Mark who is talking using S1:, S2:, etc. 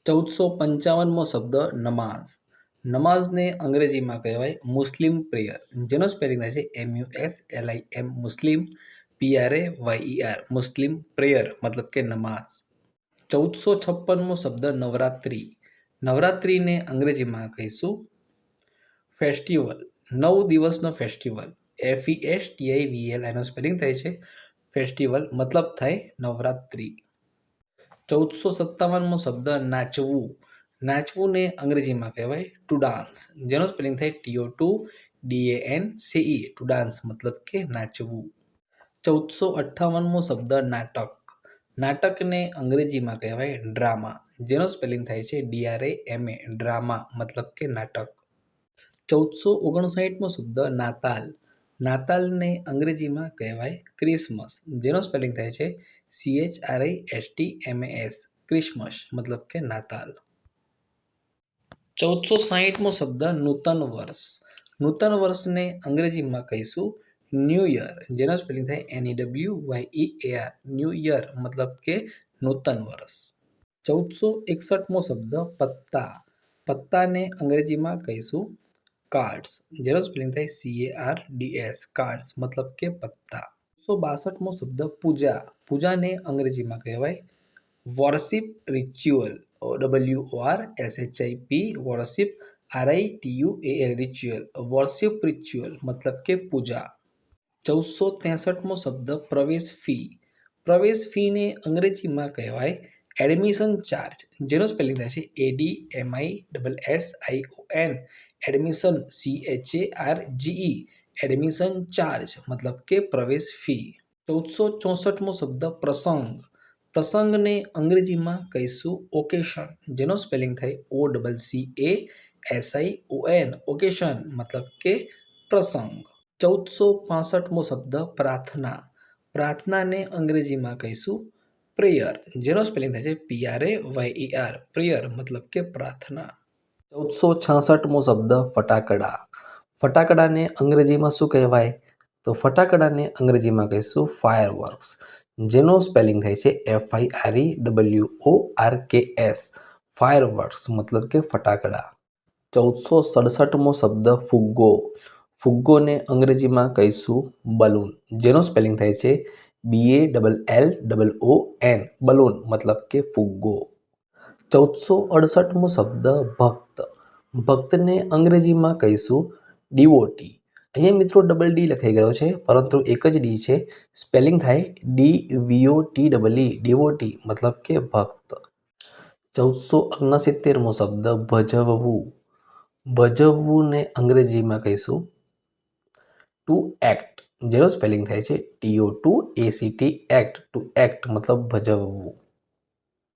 S1: 1455મો શબ્દ નમાઝ. નમાઝને અંગ્રેજીમાં કહેવાય મુસ્લિમ પ્રેયર, જેનો સ્પેલિંગ થાય છે MUSLIM મુસ્લિમ, PRAYER મુસ્લિમ પ્રેયર મતલબ કે નમાઝ. 1456મો શબ્દ નવરાત્રિ. નવરાત્રિને અંગ્રેજીમાં કહીશું ફેસ્ટિવલ, 9 દિવસનો ફેસ્ટિવલ, FESTIVAL એનો સ્પેલિંગ થાય છે ફેસ્ટિવલ મતલબ થાય નવરાત્રિ. 1457મો શબ્દ નાચવું. નાચવુંને અંગ્રેજીમાં કહેવાય ટુ ડાન્સ, જેનો સ્પેલિંગ થાય TO2DANCE ટુ ડાન્સ મતલબ કે નાચવું. 1458મો શબ્દ નાટક. નાટકને અંગ્રેજીમાં કહેવાય ડ્રામા, જેનો સ્પેલિંગ થાય છે DRAMA ડ્રામા મતલબ કે નાટક. 1459મો શબ્દ નાતાલ. નાતાલને અંગ્રેજીમાં કહેવાય ક્રિસમસ, જેનો સ્પેલિંગ થાય છે CHRISTMAS ક્રિસમસ મતલબ કે નાતાલ. 1460મો શબ્દ નૂતન વર્ષ. નૂતન વર્ષને અંગ્રેજીમાં કહીશું ન્યૂ યર, જેનો સ્પેલિંગ થાય NEWYEAR ન્યૂ યર મતલબ કે નૂતન વર્ષ. 1461મો શબ્દ પત્તા. પત્તાને અંગ્રેજીમાં કહીશું કાર્ડ્સ, જેનો સ્પેલિંગ થાય CARDS કાર્ડ્સ મતલબ કે પત્તા. 162મો શબ્દ પૂજા. પૂજાને અંગ્રેજીમાં કહેવાય worship ritual, WORSHIP worship RITUAL ritual, worship ritual મતલબ કે પૂજા. 1463મો શબ્દ પ્રવેશ ફી. પ્રવેશ ફીને અંગ્રેજીમાં કહેવાય એડમિશન ચાર્જ, જેનો સ્પેલિંગ થાય છે ADMISSION admission CHARGE admission charge મતલબ કે પ્રવેશ ફી. 1464મો શબ્દ પ્રસંગ. પ્રસંગને અંગ્રેજીમાં કહીશું ઓકેશન, જેનો સ્પેલિંગ થાય OCCASION ઓકેશન મતલબ કે પ્રસંગ. 1465મો શબ્દ પ્રાર્થના. પ્રાર્થનાને અંગ્રેજીમાં કહીશું પ્રેયર, જેનો સ્પેલિંગ થાય છે PRAYER પ્રેયર મતલબ કે પ્રાર્થના. 1466મો શબ્દ ફટાકડા. ફટાકડાને અંગ્રેજીમાં શું કહેવાય? તો ફટાકડાને અંગ્રેજીમાં કહીશું ફાયરવર્ક્સ, જેનો સ્પેલિંગ થાય છે FIREWORKS ફાયરવર્ક્સ મતલબ કે ફટાકડા. 1467મો શબ્દ ફુગ્ગો. ફુગ્ગોને અંગ્રેજીમાં કહીશું બલૂન, જેનો સ્પેલિંગ થાય છે BALLOON બલૂન મતલબ કે ફુગ્ગો. 1468મો શબ્દ ભક્ત. ભક્તને અંગ્રેજીમાં કહીશું ડિવોટી. અહીંયા મિત્રો ડબલ ડી લખાઈ ગયો છે, પરંતુ એક જ ડી છે, સ્પેલિંગ થાય DVOTEE ડિવોટી મતલબ કે ભક્ત. 1469મો શબ્દ ભજવવું. ભજવવુંને અંગ્રેજીમાં કહીશું ટુ એક્ટ, જેનો સ્પેલિંગ થાય છે TO2ACT એક્ટ ટુ એક્ટ મતલબ ભજવવું.